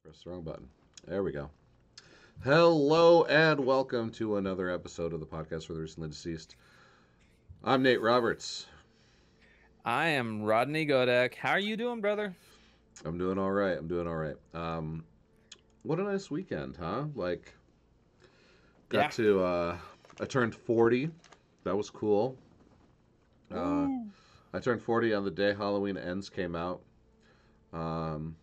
Press the wrong button. There we go. Hello and welcome to another episode of the podcast for the recently deceased. I'm Nate Roberts. I am Rodney Godek. How are you doing, brother? I'm doing all right. What a nice weekend, huh? Got Yeah. to. I turned 40. That was cool. Uh, Woo. I turned 40 on the day Halloween Ends came out. Um,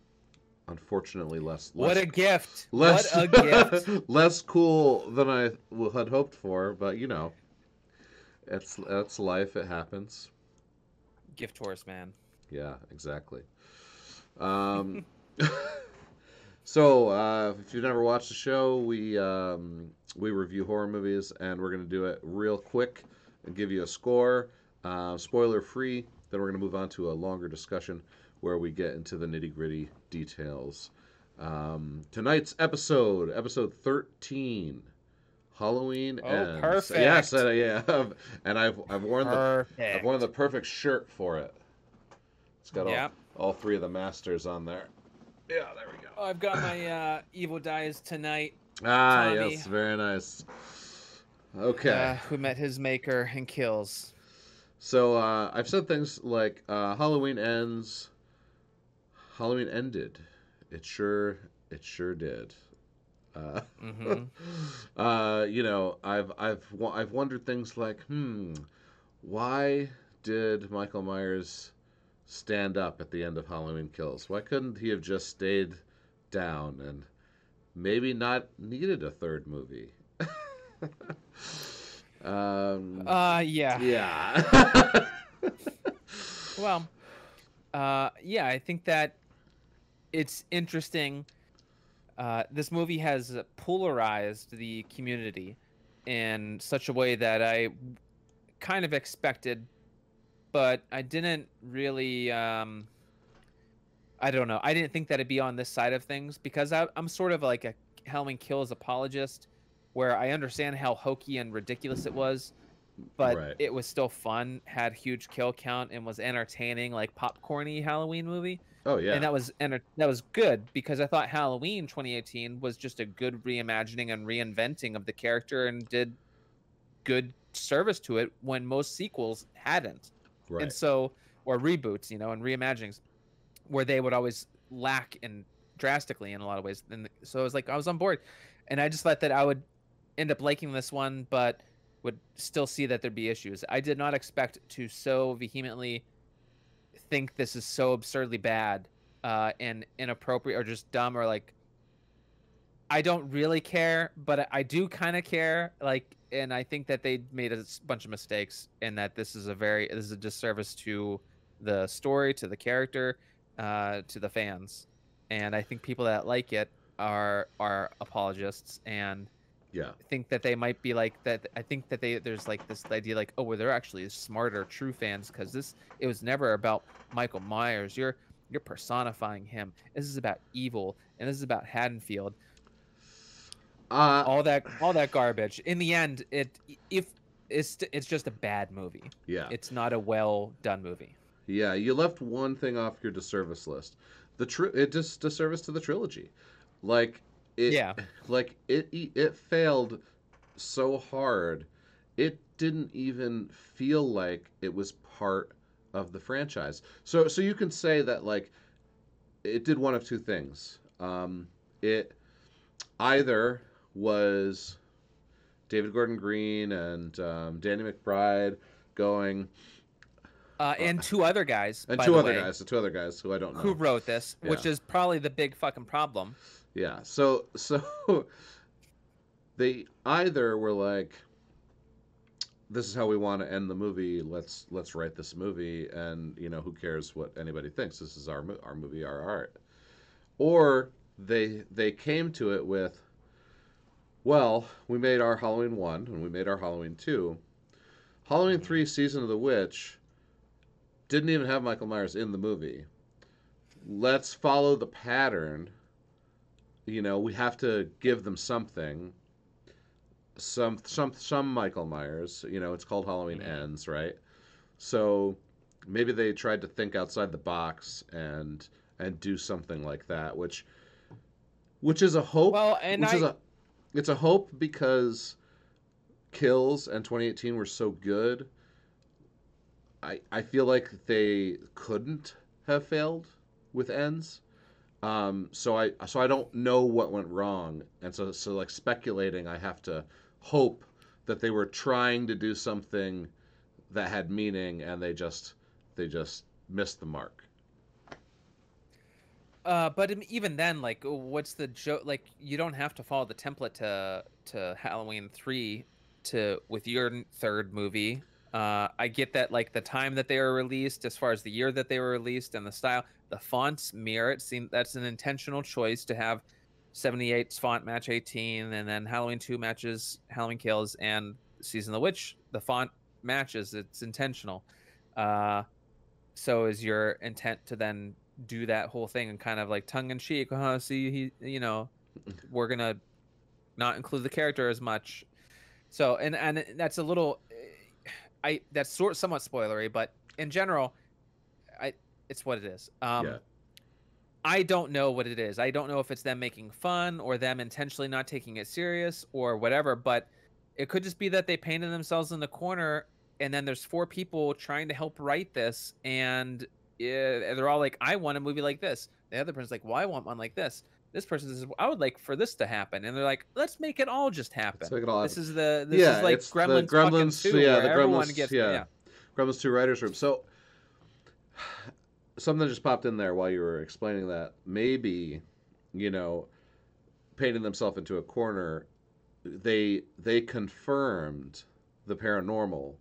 Unfortunately, What a gift. What less a gift. less cool than I had hoped for, but it's life. It happens. Gift horse, man. Yeah, exactly. Um, if you've never watched the show, we review horror movies, and we're gonna do it real quick and give you a score, spoiler free. Then we're gonna move on to a longer discussion where we get into the nitty gritty details. Tonight's episode 13. Halloween Oh, ends. Yes, perfect. yeah, and I've worn the Perfect. perfect shirt for it. It's got Yeah. all three of the masters on there. Yeah, there we go. Oh, I've got my Evil Dies Tonight Ah, Tommy, yes, very nice. Okay, who met his maker and kills. so I've said things like Halloween ends. Halloween ended. It sure did. Uh, Mm-hmm. I've wondered things like, why did Michael Myers stand up at the end of Halloween Kills? Why couldn't he have just stayed down and maybe not needed a third movie? um, Yeah. yeah. Well, yeah, I think that it's interesting. This movie has polarized the community in such a way that I kind of expected, but I didn't really. I don't know. I didn't think that it'd be on this side of things because I'm sort of like a Halloween Kills apologist, where I understand how hokey and ridiculous it was, but Right. it was still fun, had huge kill count, and was entertaining, like popcorny Halloween movie. Oh And yeah. that was good because I thought Halloween 2018 was just a good reimagining and reinventing of the character and did good service to it when most sequels hadn't. And Right. so, or reboots, and reimaginings where they would always lack in drastically in a lot of ways. And so I was like, I was on board, and I just thought that I would end up liking this one, but would still see that there'd be issues. I did not expect to so vehemently think this is so absurdly bad and inappropriate or just dumb or like I don't really care, but I do kind of care. Like, and I think that they made a bunch of mistakes, and that this is a disservice to the story, to the character, to the fans. And I think people that like it are apologists and Yeah. think that they might be like that. I think that there's like this idea like, oh, well, they're actually smarter, true fans because it was never about Michael Myers. You're personifying him. This is about evil, and this is about Haddonfield, Uh all that garbage. In the end, if it's just a bad movie. yeah. It's not a well done movie. Yeah, you left one thing off your disservice list. It just disservice to the trilogy. Like it Yeah. it failed so hard. It didn't even feel like it was part of the franchise. So you can say that like it did one of two things. It either was David Gordon Green and Danny McBride going, And two other guys, and by the way, the two other guys who I don't who know. wrote this, Yeah, which is probably the big fucking problem. yeah. So they either were like, "This is how we want to end the movie. Let's write this movie, and who cares what anybody thinks? This is our movie, our art." Or they came to it with, "Well, we made our Halloween 1 and we made our Halloween 2. Halloween Hmm. 3 Season of the Witch didn't even have Michael Myers in the movie. Let's follow the pattern. We have to give them something. Some Michael Myers. It's called Halloween Hmm. Ends, right? So maybe they tried to think outside the box and do something like that, which which is a hope. Well, and Which is I a It's a hope because Kills and 2018 were so good. I feel like they couldn't have failed with ends. So I don't know what went wrong, and so like speculating, I have to hope that they were trying to do something that had meaning, and they just missed the mark. but even then, like, what's the joke? Like, you don't have to follow the template to Halloween 3 to with your third movie. I get that, like, the time that they were released, as far as the year that they were released, and the style, the fonts mirror it. Seem that's an intentional choice to have 78's font match 18, and then Halloween 2 matches Halloween Kills, and Season of the Witch, the font matches. It's intentional. Uh, so is your intent to then do that whole thing and kind of like tongue in cheek, see, we're gonna not include the character as much. So and that's a little, I that's somewhat spoilery, but in general, I it's what it is. Yeah, I don't know what it is. I don't know if it's them making fun or them intentionally not taking it serious or whatever, but it could just be that they painted themselves in the corner, and then there's four people trying to help write this, and they're all like, I want a movie like this. The other person's like, well, I want one like this. This person says, I would like for this to happen. And they're like, let's make it all just let's happen. make it all happen. This is Yeah, like it's the Gremlins fucking Gremlins. 2, Yeah, where the everyone Gremlins. gets, Yeah, yeah. Gremlins 2 writers room. So something just popped in there while you were explaining that. Maybe, you know, painting themselves into a corner, they confirmed the paranormal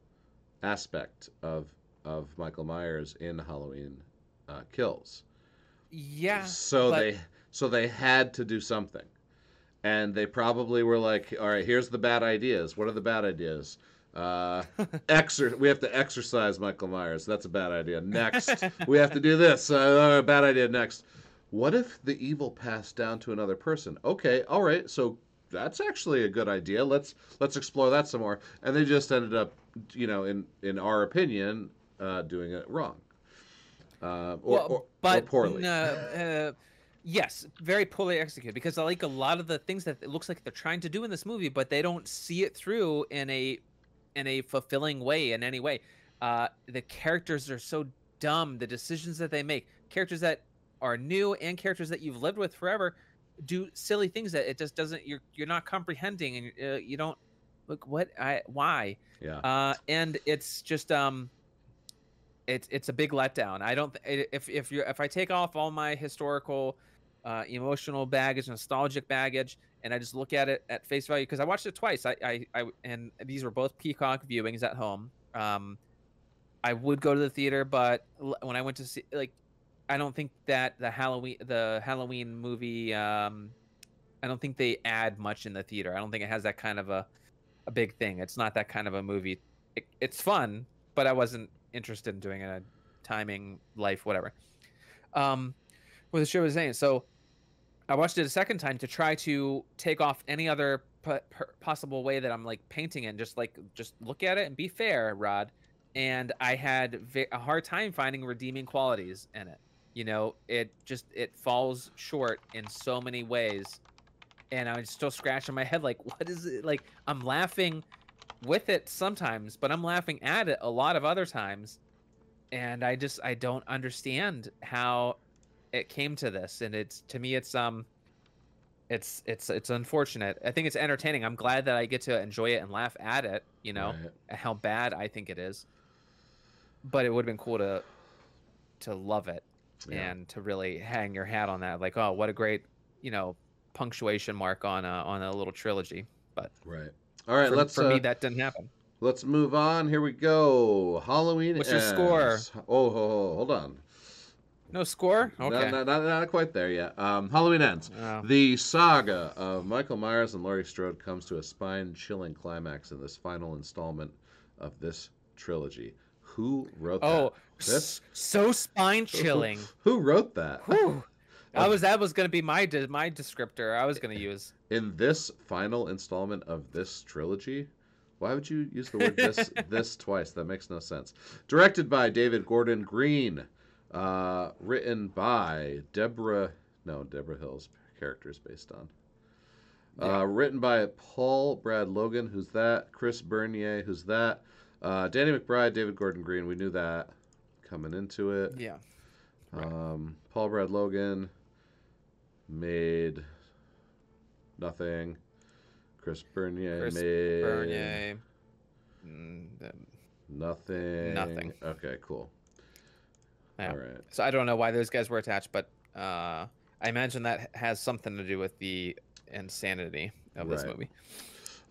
aspect of Michael Myers in Halloween Kills. Yeah, So but they had to do something, and they probably were like, all right, here's the bad ideas. What are the bad ideas? We have to exercise Michael Myers. That's a bad idea. Next, we have to do this. Bad idea. Next, what if the evil passed down to another person? Okay, all right. So that's actually a good idea. Let's explore that some more. And they just ended up, in our opinion, doing it wrong, well, or but poorly. yes, very poorly executed, because I like a lot of the things that it looks like they're trying to do in this movie, but they don't see it through in a fulfilling way in any way. The characters are so dumb. The decisions that they make, characters that are new and characters that you've lived with forever, do silly things that it just doesn't. You're not comprehending, and you don't look what I why. Yeah. And it's just it's a big letdown. I don't if I take off all my historical, emotional baggage, nostalgic baggage, and I just look at it at face value, because I watched it twice. I and these were both Peacock viewings at home. I would go to the theater, but when I went to see, like, I don't think that the Halloween movie, I don't think they add much in the theater. I don't think it has that kind of a big thing. It's not that kind of a movie. It's fun, but I wasn't interested in doing it. Timing, life, whatever. What the show was saying. So I watched it a second time to try to take off any other possible way that I'm like painting it, and just look at it and be fair, Rod. And I had a hard time finding redeeming qualities in it. It falls short in so many ways, and I'm still scratching my head like, what is it? Like, I'm laughing with it sometimes, but I'm laughing at it a lot of other times, and I don't understand how it came to this. And it's, to me, it's unfortunate. I think it's entertaining. I'm glad that I get to enjoy it and laugh at it, Right. at how bad I think it is. But it would have been cool to love it, Yeah. and to really hang your hat on that, like, oh, what a great, punctuation mark on a little trilogy. But Right. All right. for me, that didn't happen. Let's move on. Here we go. Halloween What's your score? ends. Oh, hold on. No score? Not, Okay. not quite there yet. Halloween ends. Oh. The saga of Michael Myers and Laurie Strode comes to a spine-chilling climax in this final installment of this trilogy. Who wrote Oh, that? This? so spine chilling. Who wrote that? Whew. That was gonna be my descriptor I was gonna use. In this final installment of this trilogy? Why would you use the word this twice? That makes no sense. Directed by David Gordon Green. Written by Deborah Hill's character is based on. Yeah. Written by Paul Brad Logan, who's that? Chris Bernier, who's that? Danny McBride, David Gordon Green, we knew that coming into it. Yeah. Right. Paul Brad Logan made nothing. Chris Bernier Chris made Bernier. nothing. Nothing. Okay, cool. Yeah. All right. So I don't know why those guys were attached, but I imagine that has something to do with the insanity of this movie.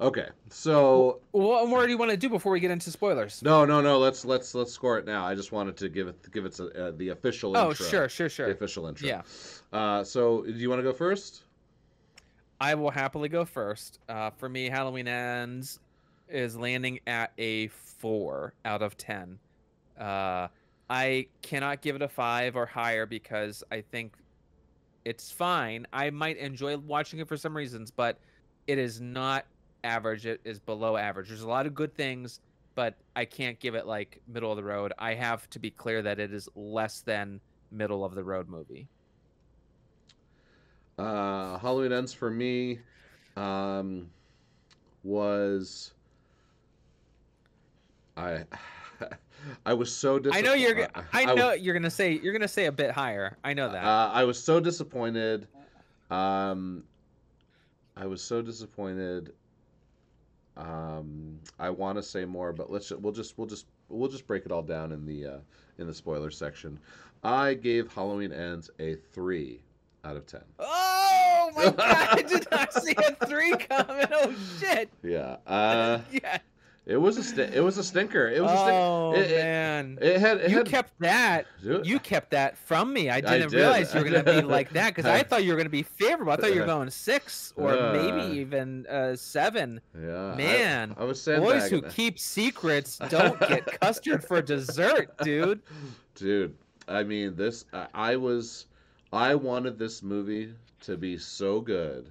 Okay, so what more do you want to do before we get into spoilers? No. Let's score it now. I just wanted to give it the official intro. Oh, sure. The official intro. Yeah. So do you want to go first? I will happily go first. For me, Halloween Ends is landing at a 4 out of 10. I cannot give it a 5 or higher because I think it's fine. I might enjoy watching it for some reasons, but it is not average. It is below average. There's a lot of good things, but I can't give it like middle of the road. I have to be clear that it is less than middle of the road movie. Halloween Ends for me was I I was so disappointed. I know you're gonna say a bit higher. I know that. I was so disappointed. I was so disappointed. I want to say more, but we'll just break it all down in the spoiler section. I gave Halloween Ends a 3 out of 10. Oh my god! I did not see a 3 coming. Oh shit! Yeah. Yeah. It was a stinker. It was a stinker. Oh man! You kept that from me. I didn't realize you were gonna be like that because I thought you were gonna be favorable. I thought you were going 6 or maybe even 7. Yeah, man. I was sandbagging. Boys who keep secrets don't get custard for dessert, dude. Dude, I mean this. I wanted this movie to be so good.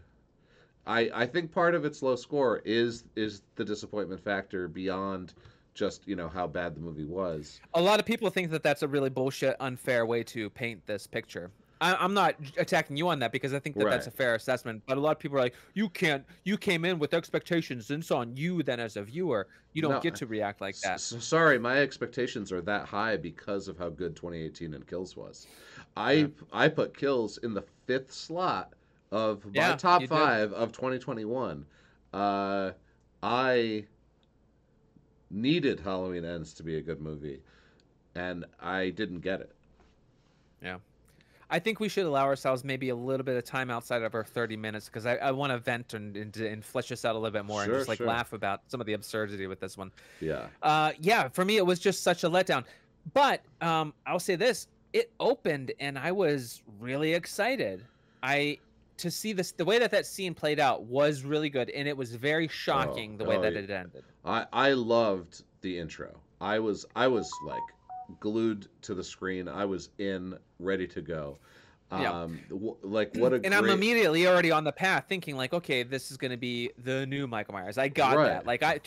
I think part of its low score is the disappointment factor beyond just how bad the movie was. A lot of people think that that's a really bullshit, unfair way to paint this picture. I'm not attacking you on that because I think that that's a fair assessment. But a lot of people are like, you came in with expectations, and it's on you then as a viewer. You don't get to react like that. Sorry, my expectations are that high because of how good 2018 and Kills was. I put Kills in the 5th slot of my top 5 of 2021. I needed Halloween Ends to be a good movie, and I didn't get it. Yeah. I think we should allow ourselves maybe a little bit of time outside of our 30 minutes because I want to vent and flesh this out a little bit more and just laugh about some of the absurdity with this one. Yeah. Yeah, for me, it was just such a letdown. But I'll say this. It opened, and I was really excited. To see this, the way that scene played out was really good, and it was very shocking the way that it ended. I loved the intro. I was like glued to the screen. I was ready to go. Like what a and I'm immediately already on the path, thinking like, okay, this is going to be the new Michael Myers. I got that. Like I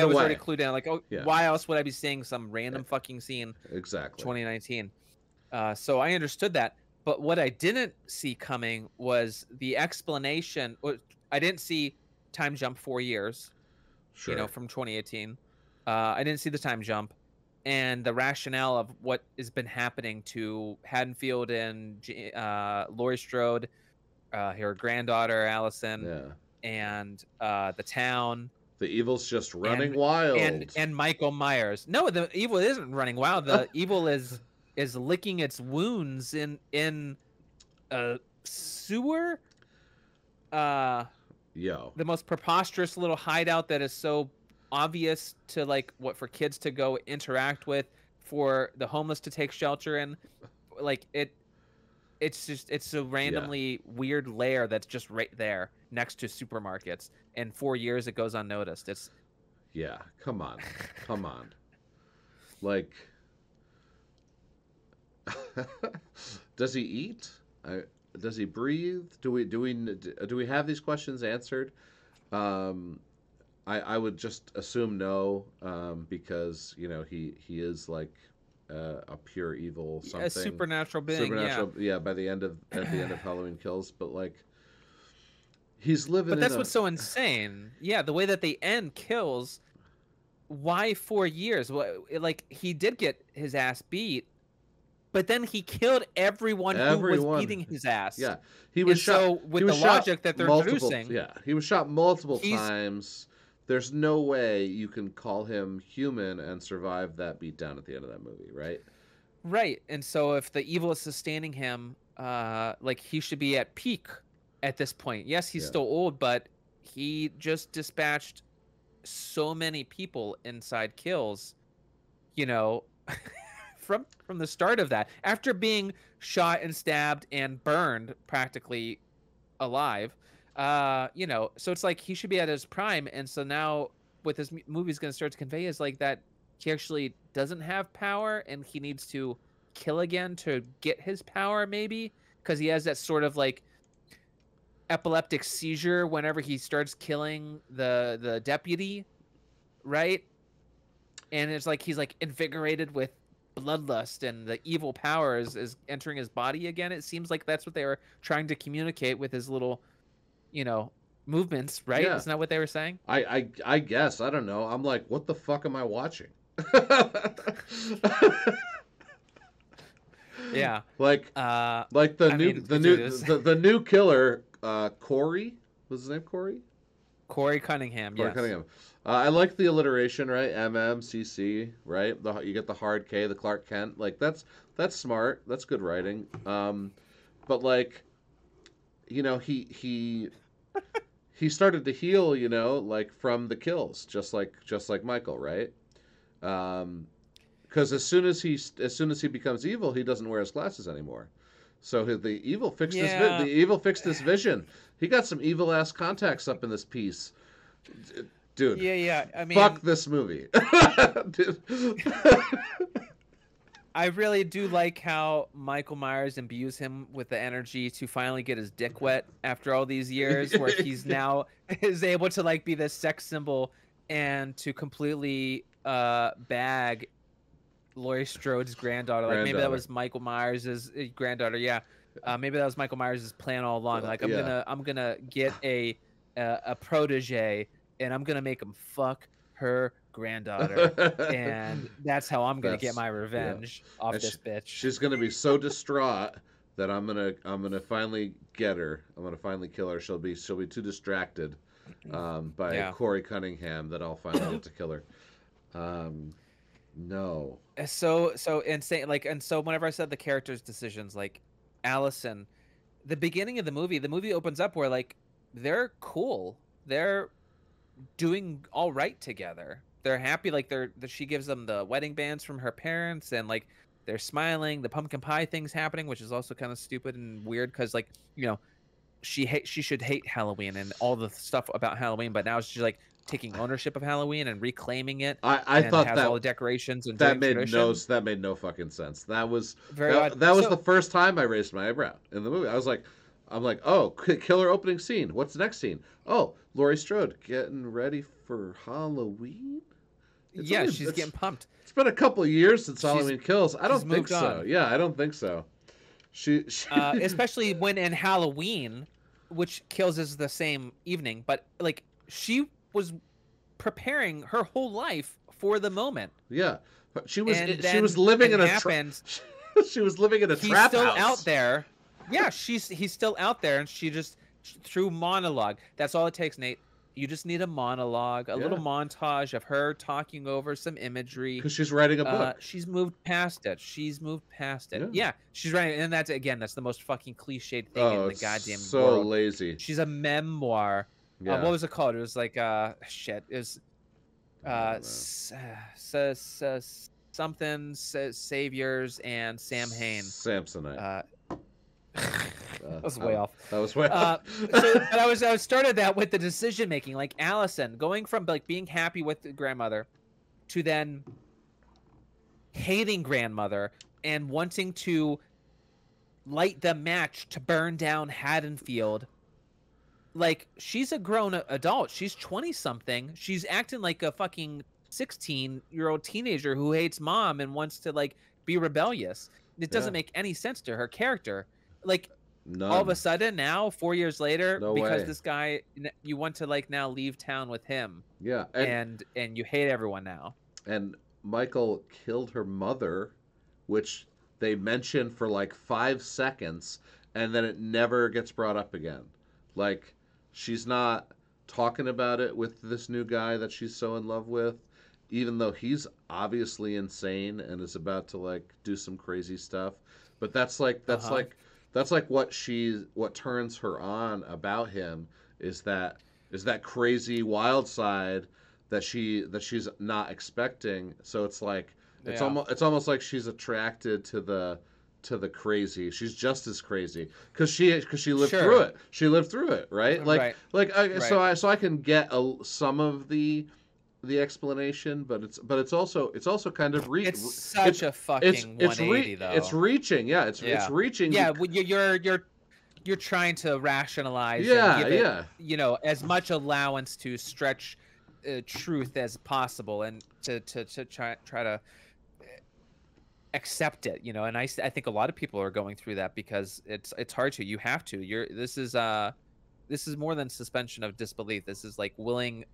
was already clued in. Like, why else would I be seeing some random fucking scene? Exactly. 2019. So I understood that. But what I didn't see coming was the explanation. I didn't see time jump 4 years, from 2018. I didn't see the time jump and the rationale of what has been happening to Haddonfield and Laurie Strode, her granddaughter, Allison, and the town. The evil's just running wild. And Michael Myers. No, the evil isn't running wild. The evil is licking its wounds in a sewer. The most preposterous little hideout that is so obvious to for kids to go interact with, for the homeless to take shelter in. It's a randomly weird lair that's just right there next to supermarkets, and 4 years it goes unnoticed. Come on. Like, does he eat? Does he breathe? Do we have these questions answered? I would just assume no, because he is like a pure evil something, a supernatural being. By the end of Halloween Kills, but like, He's living But in that's a what's so insane. Yeah, the way that they end Kills. Why 4 years? Like he did get his ass beat, but then he killed everyone who was everyone. beating his ass. Yeah, he was And shot. so, He with was the shot logic that they're multiple. introducing, Yeah, he was shot multiple he's times. There's no way you can call him human and survive that beatdown at the end of that movie, right? right. And so, if the evil is sustaining him, like he should be at peak at this point. Yes, he's Yeah. still old, but he just dispatched so many people inside Kills. You know, from the start of that, after being shot and stabbed and burned practically alive. You know, so it's like he should be at his prime, and so now what this movie is going to start to convey is like that he actually doesn't have power, and he needs to kill again to get his power, maybe because he has that sort of like epileptic seizure whenever he starts killing the deputy, right? And it's like he's like invigorated with bloodlust and the evil power is entering his body again. It seems like that's what they were trying to communicate with his little, you know, movements, right? Yeah. Isn't that what they were saying? I guess I don't know. I'm like, what the fuck am I watching? Yeah. like Uh, like I mean, the new killer, Corey, was his name Corey? Corey Cunningham. Corey Yes. Cunningham. I like the alliteration, right? MMCC, right? You get the hard K, the Clark Kent. Like that's smart. That's good writing. But like, you know, he started to heal, you know, like from the kills, just like Michael, right? Because as soon as he becomes evil, he doesn't wear his glasses anymore. So the Yeah. evil fixed his vision. He got some evil ass contacts up in this piece, dude. Yeah. Yeah. I Fuck mean, this movie. Dude. I really do like how Michael Myers imbues him with the energy to finally get his dick wet after all these years, where he's now is able to like be this sex symbol and to completely bag Laurie Strode's granddaughter. Like maybe that Granddaughter. was Michael Myers' granddaughter. Yeah, maybe that was Michael Myers' plan all along. Like Yeah. I'm gonna get a protege and I'm gonna make him fuck her granddaughter, and that's how I'm gonna get That's my yeah. revenge off And this bitch. she's gonna be so distraught that I'm gonna finally get her. I'm gonna finally kill her. She'll be too distracted by Yeah. Corey Cunningham that I'll finally get to kill her. No. So insane. Like, and so whenever I said the characters' decisions, like Allison, the beginning of the movie opens up where like they're cool. They're doing all right together. They're happy. Like she gives them the wedding bands from her parents, and like they're smiling. The pumpkin pie thing's happening, which is also kind of stupid and weird because like, you know, she should hate Halloween and all the stuff about Halloween, but now she's like taking ownership of Halloween and reclaiming it, I and thought has all the decorations and that doing made tradition. that made no fucking sense. That was Very odd. that was So the first time I raised my eyebrow in the movie. I'm like, oh, killer opening scene. What's the next scene? Oh, Laurie Strode getting ready for Halloween. yeah, she's getting pumped. It's been a couple of years since She's Halloween Kills. I don't think moved so. on. Yeah, I don't think so. She Especially when in Halloween, which Kills is the same evening, but like she was preparing her whole life for the moment. yeah, but she was And she was then living it in a happened. she was living in a He's trap still house. out there. Yeah, he's still out there, and she just through monologue. That's all it takes, Nate. You just need a monologue, a little Yeah. montage of her talking over some imagery. Because she's writing a book. She's moved past it. She's moved past it. Yeah. Yeah, she's right, and that's the most fucking cliched thing in the it's goddamn so world. lazy. She's a memoir. Yeah. What was it called? It was like shit. It was something saviors and Sam Hain. Samsonite. That was way off. That was way off. But I started that with the decision making, like Allison going from like being happy with the grandmother to then hating grandmother and wanting to light the match to burn down Haddonfield. Like, she's a grown adult. She's 20 something. She's acting like a fucking 16-year-old teenager who hates mom and wants to like be rebellious. It doesn't Yeah. make any sense to her character. Like, all of a None. sudden now 4 years later, No because way. this guy, you want to like now leave town with him, Yeah, and you hate everyone now. and Michael killed her mother, which they mention for like 5 seconds, and then it never gets brought up again. Like, she's not talking about it with this new guy that she's so in love with, even though he's obviously insane and is about to like do some crazy stuff. But Uh-huh. that's like what turns her on about him is that crazy wild side that she's not expecting. So it's like Yeah. it's almost like she's attracted to the crazy. She's just as crazy because she lived through Sure. it. She lived through it, right? Right. Right. So I can get some of the explanation, but it's also kind of It's it's such a fucking 180 it's though. reaching. Yeah, it's Yeah. reaching. Yeah, well, you're trying to rationalize and Yeah, give it, yeah, as much allowance to stretch truth as possible, and to try to accept it, and I think a lot of people are going through that because it's hard to. You have to. This is more than suspension of disbelief. This is like willing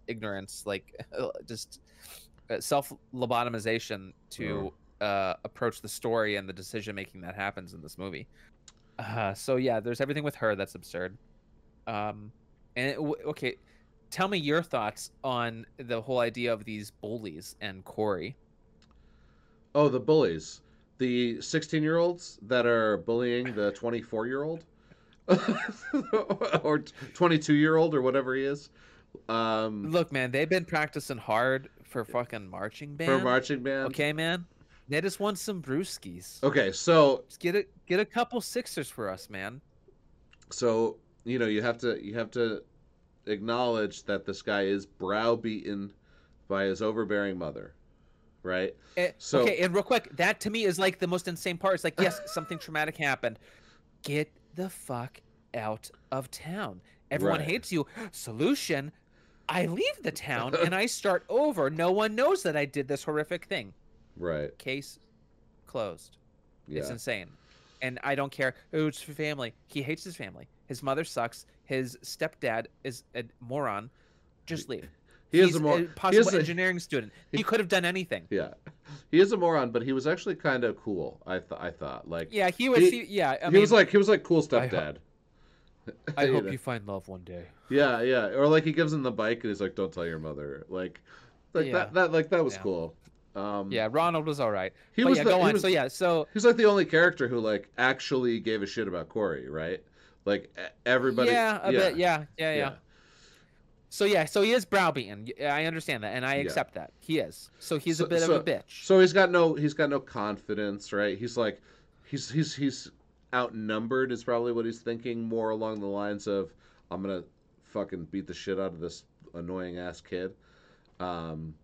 ignorance, like just self lobotomization oh, to approach the story and the decision making that happens in this movie. So yeah, there's everything with her that's absurd. Um, okay, tell me your thoughts on the whole idea of these bullies and Corey. oh, the bullies, the 16-year-olds that are bullying the 24-year-old or 22-year-old or whatever he is. Um, Look, man, they've been practicing hard for fucking marching for band. marching band. Okay, man. They just want some brewskis. Okay, so Just get a couple sixers for us, man. so you have to acknowledge that this guy is browbeaten by his overbearing mother, right? So Okay, and real quick, that to me is like the most insane part. It's like, yes, something traumatic happened. Get the fuck out of town. Everyone right, hates you. Solution: I leave the town and I start over. No one knows that I did this horrific thing. right, Case closed. It's yeah. insane. And I don't care. Oh, it's for family. He hates his family. His mother sucks. His stepdad is a moron. Just leave. He is a He's more a he is possible a engineering student. He he, could have done anything. yeah. He is a moron, but he was actually kind of cool. I thought like Yeah, he was. he Yeah, I mean, he was like cool I ho- stepdad. I you hope know. you find love one day. Yeah, yeah. Or like he gives him the bike and he's like, "Don't tell your mother." Like Yeah, that was yeah, cool. Um, yeah. Ronald was all right, he but was yeah, go on. he So yeah, so was like the only character who like actually gave a shit about Corey, right? Like everybody, yeah, a yeah, bit. Yeah, yeah, yeah. yeah, So yeah, so he is browbeaten. I understand that, and I yeah. accept that. He is. So he's a So bit of a so bitch. so he's got no confidence, right? He's like he's outnumbered is probably what he's thinking, more along the lines of I'm gonna fucking beat the shit out of this annoying ass kid. Um,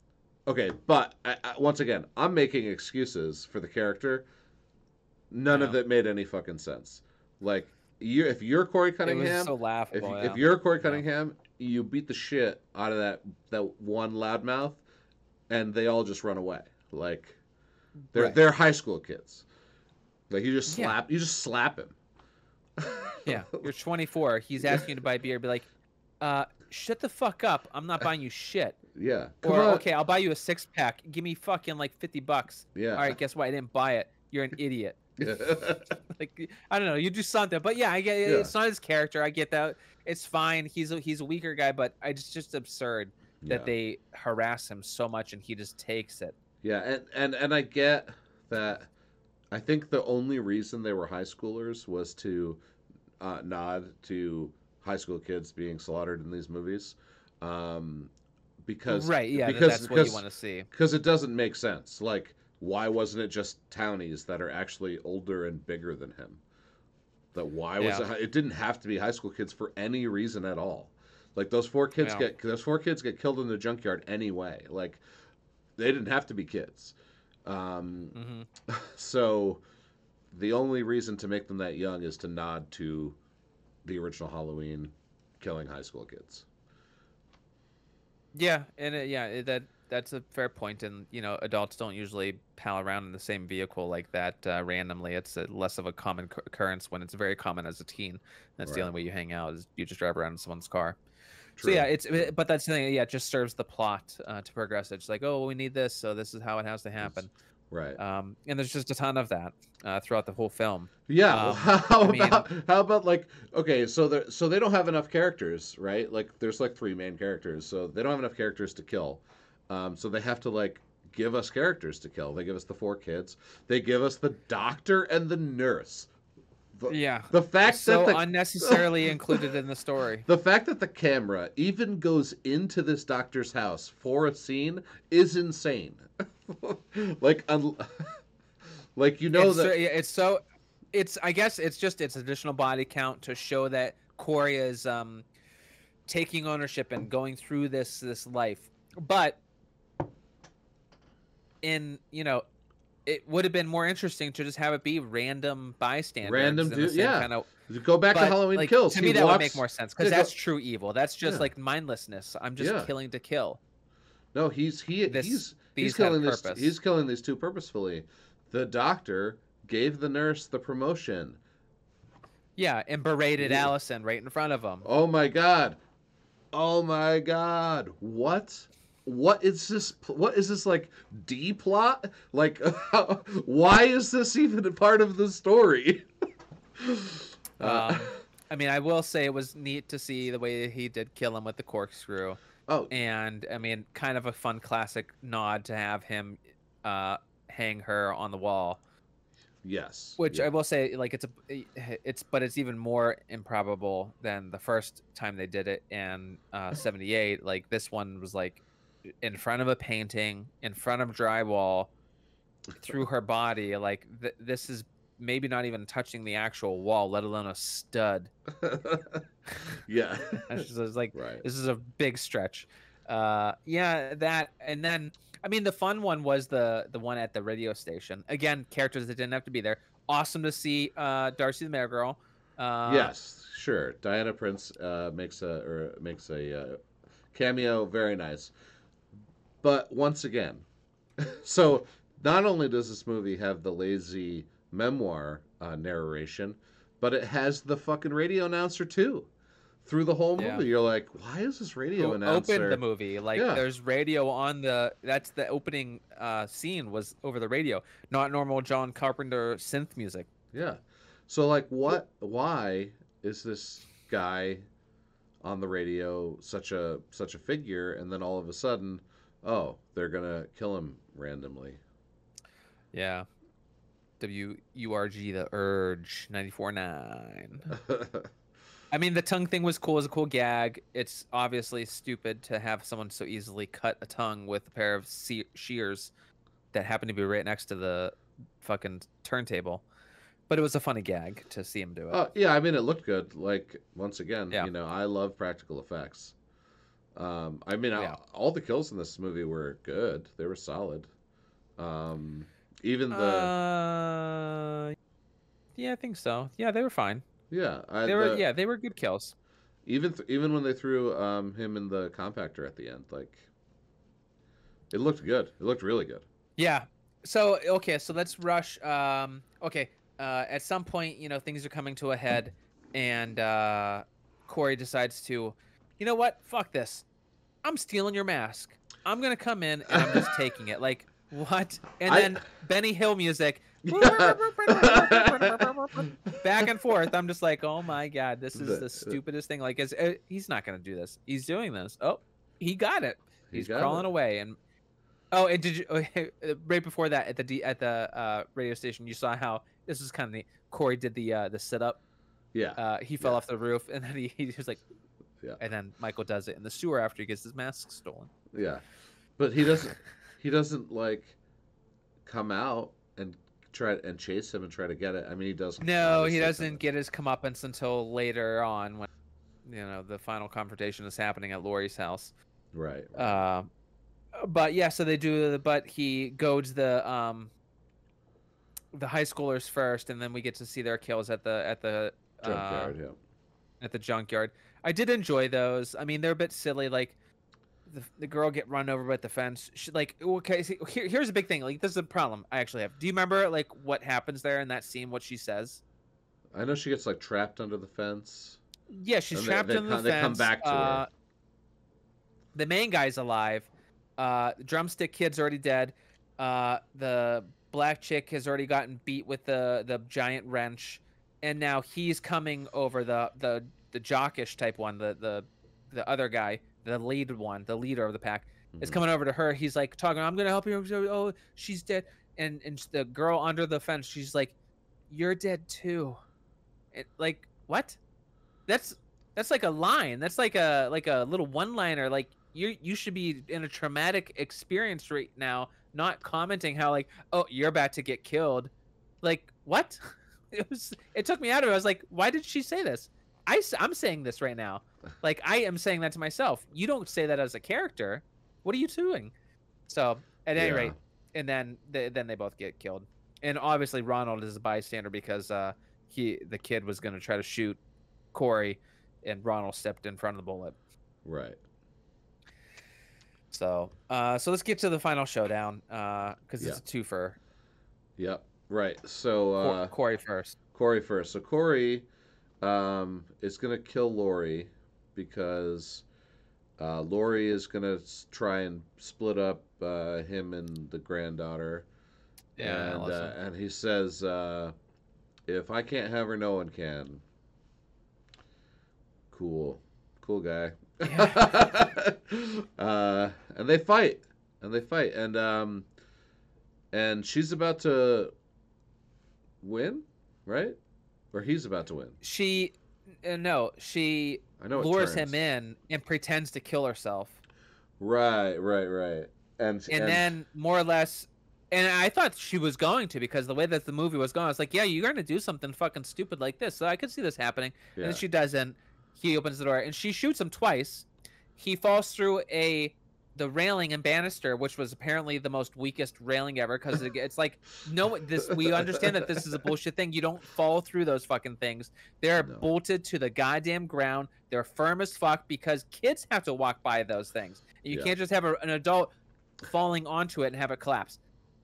okay, but once again, I'm making excuses for the character. None of Yeah, it made any fucking sense. Like if you're Corey it was Cunningham, so laughable. if Yeah, you're Corey yeah, Cunningham, you beat the shit out of that one loudmouth, and they all just run away. Like right. they're high school kids. Like Yeah, you just slap him. yeah. You're 24. He's asking you to buy beer. Be like, shut the fuck up. I'm not buying you shit. Yeah, come Or on. okay, I'll buy you a 6-pack. Give me fucking like $50. All Yeah. right, guess what? I didn't buy it. You're an idiot. Like I don't know, you do something, but yeah, I get it. Yeah. It's not his character. I get that. It's fine. He's a weaker guy, but I just absurd that Yeah. they harass him so much and he just takes it. Yeah, and I get that. I think the only reason they were high schoolers was to nod to high school kids being slaughtered in these movies, um, Right? Yeah, that's what you want to see. because it doesn't make sense. Like, why wasn't it just townies that are actually older and bigger than him? That why was Yeah, it? It didn't have to be high school kids for any reason at all. Like yeah, those four kids get killed in the junkyard anyway. Like they didn't have to be kids. Um, hmm so the only reason to make them that young is to nod to the original Halloween killing high school kids. yeah, and that. that's a fair point, and adults don't usually pal around in the same vehicle like that randomly. It's less of a common occurrence when it's very common as a teen. That's the Right. only way you hang out is you just drive around in someone's car. So yeah, True. True. but that's the thing. Yeah, it just serves the plot to progress. It's like, oh, we need this, so this is how it has to It's, happen. right. And there's just a ton of that throughout the whole film. Yeah. Well, how I mean, about like okay, so they don't have enough characters, right? Like there's like three main characters, so they don't have enough characters to kill. So they have to like give us characters to kill. They give us the four kids. They give us the doctor and the nurse. The, yeah, the fact that so the unnecessarily included in the story. the fact that the camera even goes into this doctor's house for a scene is insane. like like that It's I guess it's just its additional body count to show that Corey is taking ownership and going through this life. But in it would have been more interesting to just have it be random bystanders random in the dude. same Yeah. kind of. Go back to But Halloween like Kills. to He me, that would make walks. more sense Yeah, because that's true evil. That's just yeah. like mindlessness. I'm just Yeah. killing to kill. No, he's These had killing this. purpose. He's killing these two purposefully. The doctor gave the nurse the promotion. Yeah, and berated Allison right in front of him. Oh my god. Oh my god. What? What is this? What is this like D plot? Like, why is this even a part of the story? I mean, I will say it was neat to see the way he did kill him with the corkscrew. Oh, And I mean, kind of a fun classic nod to have him hang her on the wall. yes. Which Yeah. I will say, like, but it's even more improbable than the first time they did it in '78. Like this one was like in front of a painting, in front of drywall, through her body. Like this is maybe not even touching the actual wall, let alone a stud. Yeah. It's just like Right. this is a big stretch. Yeah, that, and then I mean the fun one was the one at the radio station. Again, characters that didn't have to be there. Awesome to see Darcy the Mail Girl. Yes, sure. Diana Prince makes a cameo. Very nice. But once again, so not only does this movie have the lazy memoir narration, but it has the fucking radio announcer too. Through the whole movie, Yeah. you're like, why is this radio Who announcer? opened the movie? Like Yeah. there's radio on that's the opening scene was over the radio, not normal John Carpenter synth music. Yeah. So like, why is this guy on the radio such a figure, and then all of a sudden, oh, they're gonna kill him randomly. Yeah. WURG, the Urge 94.9. I mean, the tongue thing was cool as a cool gag. It's obviously stupid to have someone so easily cut a tongue with a pair of shears that happen to be right next to the fucking turntable. But it was a funny gag to see him do it. Yeah, I mean, it looked good. Like once again, Yeah. I love practical effects. I mean, Yeah. all the kills in this movie were good. They were solid. Even the Yeah, I think so. Yeah, they were fine. yeah, They were good kills. even when they threw him in the compactor at the end, like it looked good. It looked really good. Yeah. So okay, so let's rush. Okay. At some point, things are coming to a head, and Corey decides to, you know what? Fuck this. I'm stealing your mask. I'm gonna come in and I'm just taking it. Like what? And then Benny Hill music. Back and forth. I'm just like, oh my god, this is the stupidest thing. Like, he's not gonna do this. He's doing this. Oh, he got it. He's crawling away. And and did you right before that at the radio station? You saw how this is kind of neat. Corey did the sit up. Yeah. He fell off the roof, and then he was like, yeah. And then Michael does it in the sewer after he gets his mask stolen. Yeah, but he doesn't like come out and try and chase him and try to get it. I mean, he does. No, he doesn't get his comeuppance until later on when the final confrontation is happening at Laurie's house. Right. But yeah, so they do. But he goads the high schoolers first, and then we get to see their kills at the junkyard. At the junkyard. I did enjoy those. I mean, they're a bit silly. Like the girl get run over by the fence. She like okay. See, here's a big thing. Like this is a problem I actually have. Do you remember like what happens there in that scene? What she says? I know she gets like trapped under the fence, Yeah, she's and trapped in the they come fence. back to her. The main guy's alive. The drumstick kid's already dead. The black chick has already gotten beat with the giant wrench, and now he's coming over the jockish type one, the other guy, the lead one, the leader of the pack, is Hmm. coming over to her. He's like talking, I'm gonna help you. Oh, she's dead. And the girl under the fence, she's like, you're dead too. Like what? That's that's like a line. That's like a little one liner. Like you should be in a traumatic experience right now, not commenting how like, oh, you're about to get killed. Like what? It took me out of it. I was like, why did she say this? I'm saying this right now. Like I am saying that to myself. You don't say that as a character. What are you doing? So at any Yeah. rate, and then they both get killed. And obviously Ronald is a bystander because the kid was gonna try to shoot Corey, and Ronald stepped in front of the bullet. Right. So so let's get to the final showdown because Yeah. it's a twofer. Yep. Right. So Corey first. Corey first. So Corey is gonna kill Lori because Lori is gonna try and split up him and the granddaughter, Yeah, and he says, "If I can't have her, no one can." Cool, cool guy. Yeah. And they fight, and she's about to win, right? Or he's about to win. She no, she I know it lures turns. him in and pretends to kill herself. Right, right, right. And Then more or less, and I thought she was going to, because the way that the movie was going, I was like, yeah, you're going to do something fucking stupid like this. So I could see this happening. yeah, And then she doesn't. He opens the door and she shoots him twice. He falls through the railing and banister, which was apparently the most weakest railing ever, because it's like, no, this, we understand that this is a bullshit thing. You don't fall through those fucking things. They're No. bolted to the goddamn ground. They're firm as fuck because kids have to walk by those things. You Yeah. can't just have an adult falling onto it and have it collapse.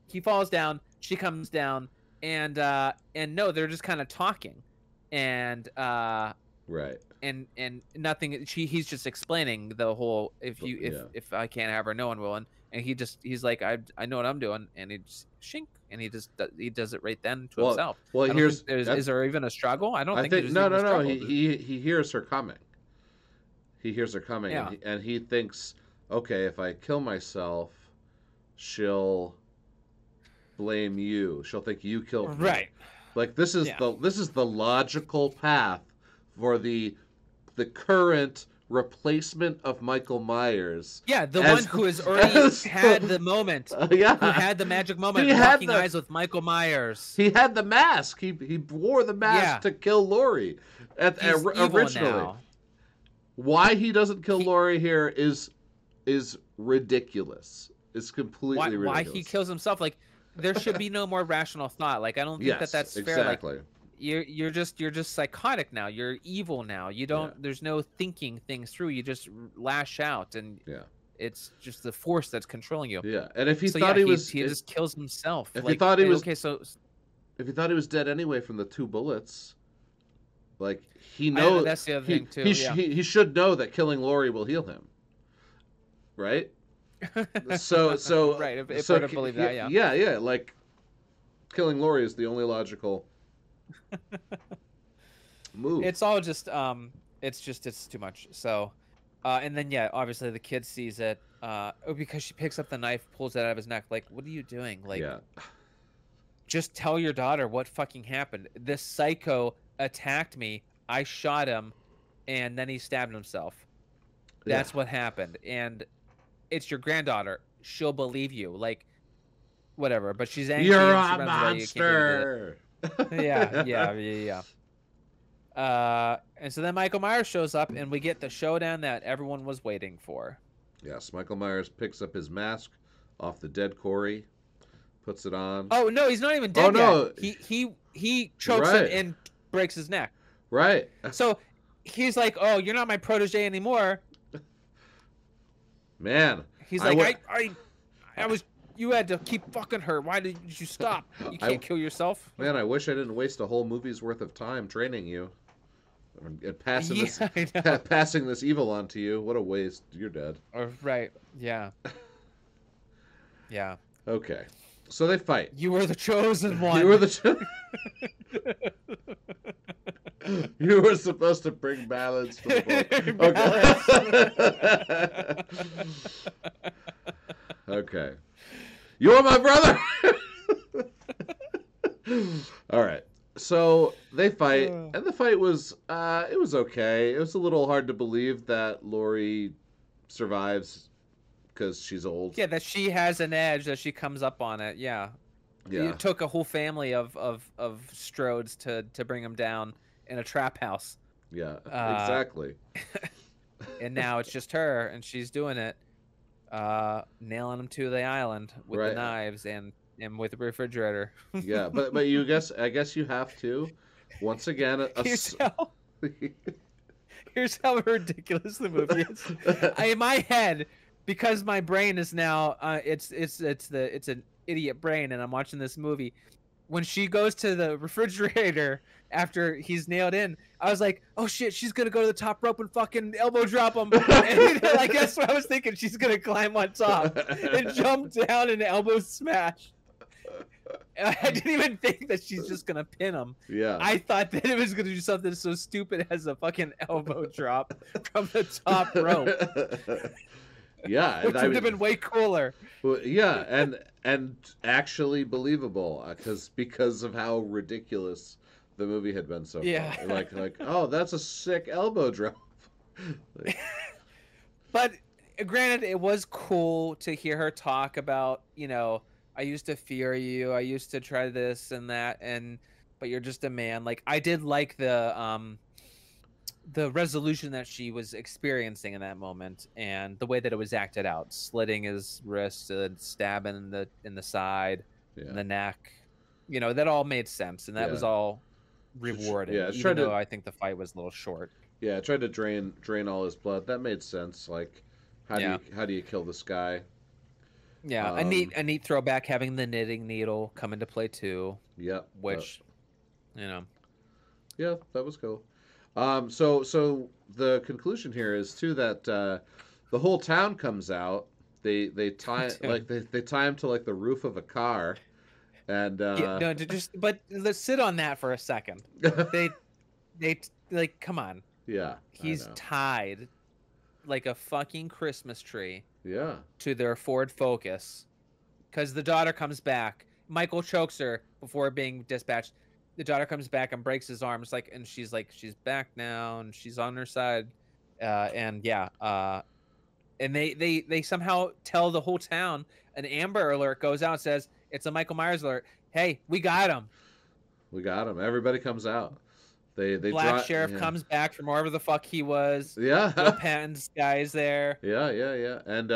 He falls down, she comes down, and no, they're just kind of talking, and right. and nothing. He's just explaining the whole if I can't have her, no one will. And he's like, I know what I'm doing, and he just shink, and he does it right then to himself. Well, Is there even a struggle? I don't think there's no, even a no, no. struggle. He hears her coming. He hears her coming, Yeah. and he thinks, okay, if I kill myself, she'll blame you. She'll think you killed me. Right. Like this is the logical path for the current replacement of Michael Myers. Yeah, the one who has already had the moment. Yeah. Who had the magic moment, He had locking eyes with Michael Myers. He had the mask. He wore the mask to kill Laurie originally. Now. Why he doesn't kill Laurie here is ridiculous. It's completely ridiculous. Why he kills himself? Like, there should be no more rational thought. Like, I don't think that's fair. Like, you're just psychotic now. You're evil now. You don't. There's no thinking things through. You just lash out, and it's just the force that's controlling you. Yeah, and if he thought he just kills himself. If he thought he was if he thought he was dead anyway from the 2 bullets, like he knows. That's the other thing too. He should know that killing Laurie will heal him, right? So right. If we're to believe that, yeah, like killing Laurie is the only logical move. It's all just it's too much. So and then obviously the kid sees it because she picks up the knife, pulls it out of his neck. Like, what are you doing? Like, just tell your daughter what fucking happened. This psycho attacked me, I shot him, and then he stabbed himself. That's what happened. And it's your granddaughter. She'll believe you. Like, whatever. But she's angry. You're and a monster. Yeah. And so then Michael Myers shows up, and we get the showdown that everyone was waiting for. Yes, Michael Myers picks up his mask off the dead Corey, puts it on. Oh no, he's not even dead yet. He chokes him and breaks his neck. Right. So he's like, "Oh, you're not my protege anymore." Man, He's I like, would. I was. You had to keep fucking her. Why did you stop? You I can't kill yourself. Man, I wish I didn't waste a whole movie's worth of time training you and passing Yeah, this I know. passing this evil on to you. What a waste. You're dead. Right. Yeah. Yeah. Okay, so they fight. You were the chosen You were one. the you were supposed to bring balance to the boat. Okay. Okay. You're my brother. All right. So they fight, and the fight was it was okay. It was a little hard to believe that Lori survives because she's old. Yeah, that she has an edge, that she comes up on it. Yeah. Yeah. It took a whole family of Strodes to bring him down in a trap house. Yeah. Uh, Exactly. and now it's just her, and she's doing it, nailing him to the island with the Right. knives and with the refrigerator. Yeah, but I guess you have to. Once again, Here's how here's how ridiculous the movie is. In my head, because my brain is now it's an idiot brain, and I'm watching this movie. When she goes to the refrigerator after he's nailed in, I was like, "Oh shit, she's gonna go to the top rope and fucking elbow drop him." And like that's what I was thinking. She's gonna climb on top and jump down and elbow smash. I didn't even think that she's just gonna pin him. Yeah. I thought that it was gonna do something so stupid as a fucking elbow drop from the top rope, Yeah, which and would have been way cooler. well, yeah, and actually believable because of how ridiculous the movie had been so Yeah. far. Like oh, that's a sick elbow drop. Like, But granted, it was cool to hear her talk about, I used to fear you, I used to try this and that, but you're just a man. Like I did like the resolution that she was experiencing in that moment, and the way that it was acted out, slitting his wrist and stabbing in the side, yeah. in the neck. That all made sense, and that was Yeah. all rewarding. Yeah, it's even trying though to- I think the fight was a little short. Yeah, tried to drain all his blood. That made sense. Like how Yeah. do you kill this guy? Yeah, a neat throwback, having the knitting needle come into play too, Yep. which, you know, Yeah, that was cool. So the conclusion here is too that the whole town comes out. They tie they tie him to like the roof of a car, and yeah, no, but let's sit on that for a second. They like, come on, yeah, he's I know. tied like a fucking Christmas tree Yeah, to their Ford Focus, because the daughter comes back. Michael chokes her before being dispatched. The daughter comes back and breaks his arms, and she's back now, and she's on her side, and they somehow tell the whole town. An Amber Alert goes out and says it's a Michael Myers alert. Hey, we got him. we got him. Everybody comes out. They Black sheriff yeah. comes back from wherever the fuck he was. Will Yeah, Patton's guy's there. yeah, and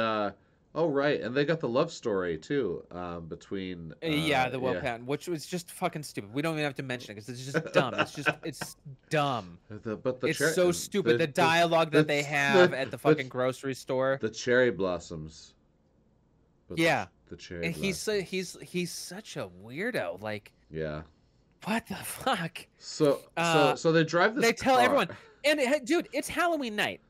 oh right, and they got the love story too between The Will Patton, which was just fucking stupid. We don't even have to mention it because it's just dumb. It's dumb. It's so stupid. The dialogue that they have at the fucking grocery store. The cherry blossoms. Yeah. The cherry. And blossoms. he's such a weirdo. Like, Yeah. what the fuck? So they drive this. They tell car. everyone. And dude, it's Halloween night.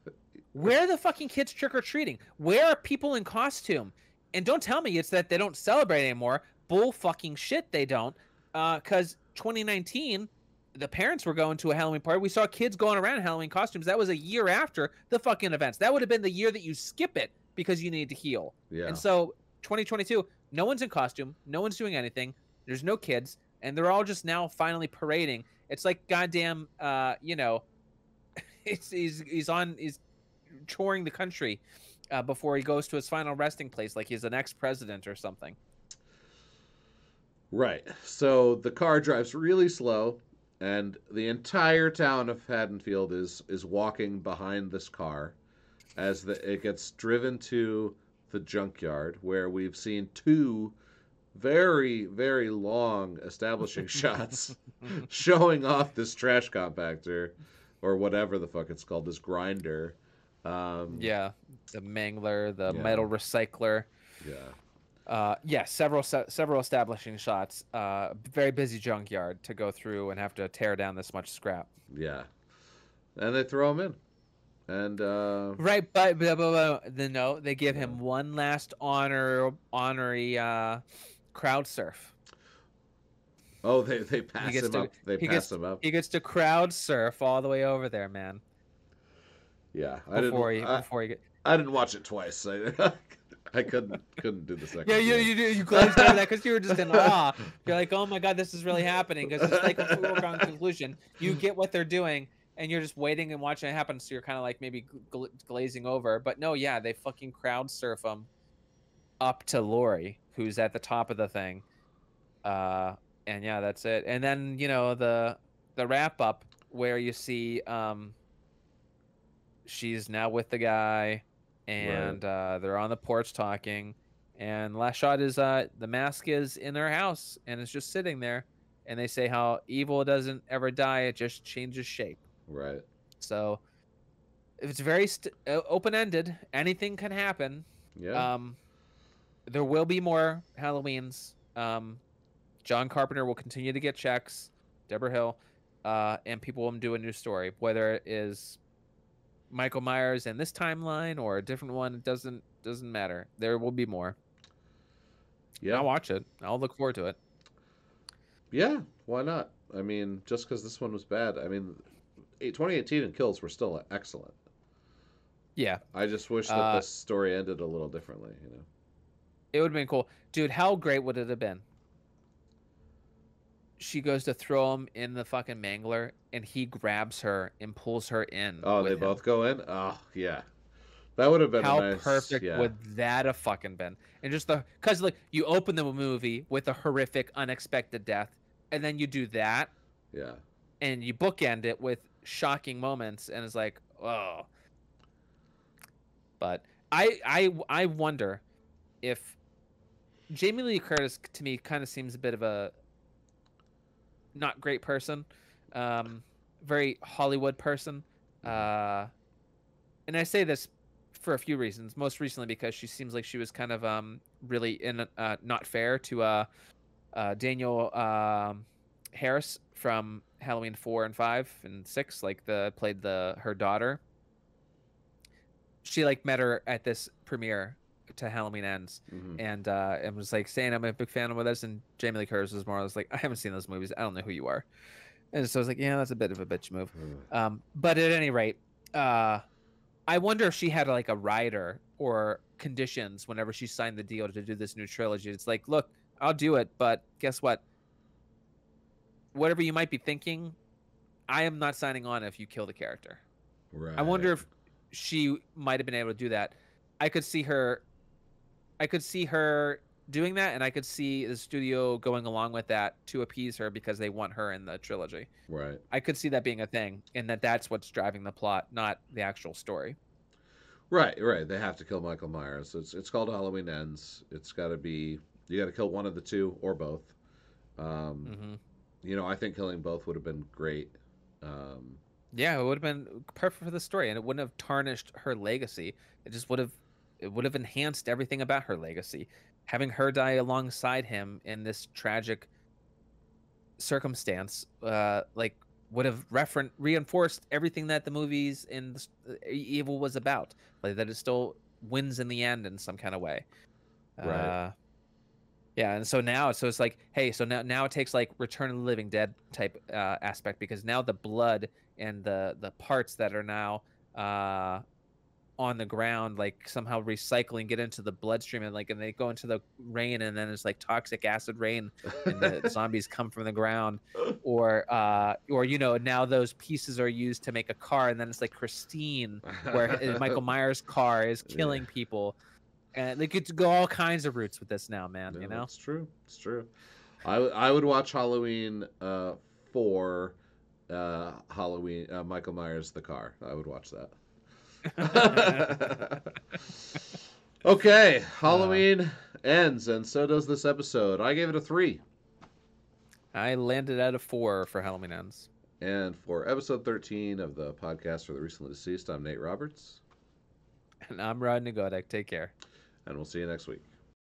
Where are the fucking kids trick or treating? Where are people in costume? And don't tell me it's that they don't celebrate anymore. Bull fucking shit, they don't. Because 2019, the parents were going to a Halloween party. We saw kids going around in Halloween costumes. That was a year after the fucking events. That would have been the year that you skip it because you need to heal. Yeah. And so 2022, no one's in costume. No one's doing anything. There's no kids. And they're all just now finally parading. It's like goddamn, he's touring the country before he goes to his final resting place, like he's an ex-president or something. Right. So the car drives really slow, and the entire town of Haddonfield is walking behind this car as it gets driven to the junkyard, where we've seen two very, very long establishing shots showing off this trash compactor or whatever the fuck it's called, this grinder. Yeah, the mangler, the Yeah, metal recycler. yeah, Yeah, several establishing shots. Very busy junkyard to go through and have to tear down this much scrap. yeah. And they throw him in, and Right, but the no, they give yeah. him one last honorary crowd surf. Oh, they He pass gets him to up. They pass him up. he gets to crowd surf all the way over there, man. Yeah, I didn't. Before he get I didn't watch it twice. I couldn't do the yeah, second viewing. you glazed over that because you were just in awe. You're like, oh my god, this is really happening. Because it's like a foregone conclusion. You get what they're doing, and you're just waiting and watching it happen. So you're kind of like maybe glazing over. But no, yeah, they fucking crowd surf him up to Lori, who's at the top of the thing. Uh, and yeah, that's it. And then the wrap up where you see she's now with the guy, Right, and they're on the porch talking. And last shot is the mask is in their house and it's just sitting there. And they say how evil doesn't ever die; it just changes shape. right. So it's very open ended. Anything can happen. Yeah, Um, there will be more Halloweens. John Carpenter will continue to get checks. Deborah Hill, and people will do a new story, whether it is Michael Myers in this timeline or a different one. It doesn't matter. There will be more. yeah, I'll watch it. I'll look forward to it. yeah. Why not? I mean, just because this one was bad, I mean, 2018 and Kills were still excellent. Yeah. I just wish that Uh, the story ended a little differently. it would have been cool, dude. How great would it have been? She goes to throw him in the fucking mangler, and he grabs her and pulls her in Oh, they with both him. go in. Oh, yeah. That would have been a How nice. perfect Yeah, would that have fucking been? And just because like you open the movie with a horrific, unexpected death, and then you do that, yeah, and you bookend it with shocking moments, and it's like, oh. But I wonder if Jamie Lee Curtis to me kind of seems a bit of a not great person, um, very Hollywood person, mhm, uh, and I say this for a few reasons. Most recently because she seems like she was kind of really in not fair to Daniel Harris from Halloween 4 and 5 and 6, like the played the her daughter. She like met her at this premiere to Halloween Ends, mhm. and was like saying I'm a big fan of this, and Jamie Lee Curtis was more. I was like, I haven't seen those movies. I don't know who you are. And so I was like, yeah, that's a bit of a bitch move. But at any rate, uh, I wonder if she had like a rider or conditions whenever she signed the deal to do this new trilogy. It's like, look, I'll do it, but guess what? Whatever you might be thinking, I am not signing on if you kill the character. I Right, wonder if she might have been able to do that. I could see her I could see her doing that, and I could see the studio going along with that to appease her because they want her in the trilogy. right, I could see that being a thing, and that's what's driving the plot, not the actual story. right. They have to kill Michael Myers. It's called Halloween Ends. It's got to be you got to kill one of the two or both. Um, Hmm. I think killing both would have been great. Um, Yeah, it would have been perfect for the story, and it wouldn't have tarnished her legacy. It would have enhanced everything about her legacy. Having her die alongside him in this tragic circumstance, like would have reinforced everything that the movies and Evil was about, like that it still wins in the end in some kind of way. right, Uh, yeah, and so now, so it's like, hey, so now it takes like Return of the Living Dead type aspect because now the blood and the parts that are now on the ground, like somehow recycling, get into the bloodstream, and they go into the rain, and then it's like toxic acid rain, and the zombies come from the ground, or now those pieces are used to make a car, and then it's like Christine, where Michael Myers' car is yeah. killing people, and they get to go all kinds of routes with this now, man. No, You know. it's true. It's true. I would watch Halloween for Halloween Michael Myers the car. I would watch that. Okay, uh, Halloween ends, and so does this episode. I gave it a 3. I landed at a 4 for Halloween Ends. And for episode 13 of the podcast for the recently deceased, I'm Nate Roberts. And I'm Rod Nagodek. Take care. And we'll see you next week.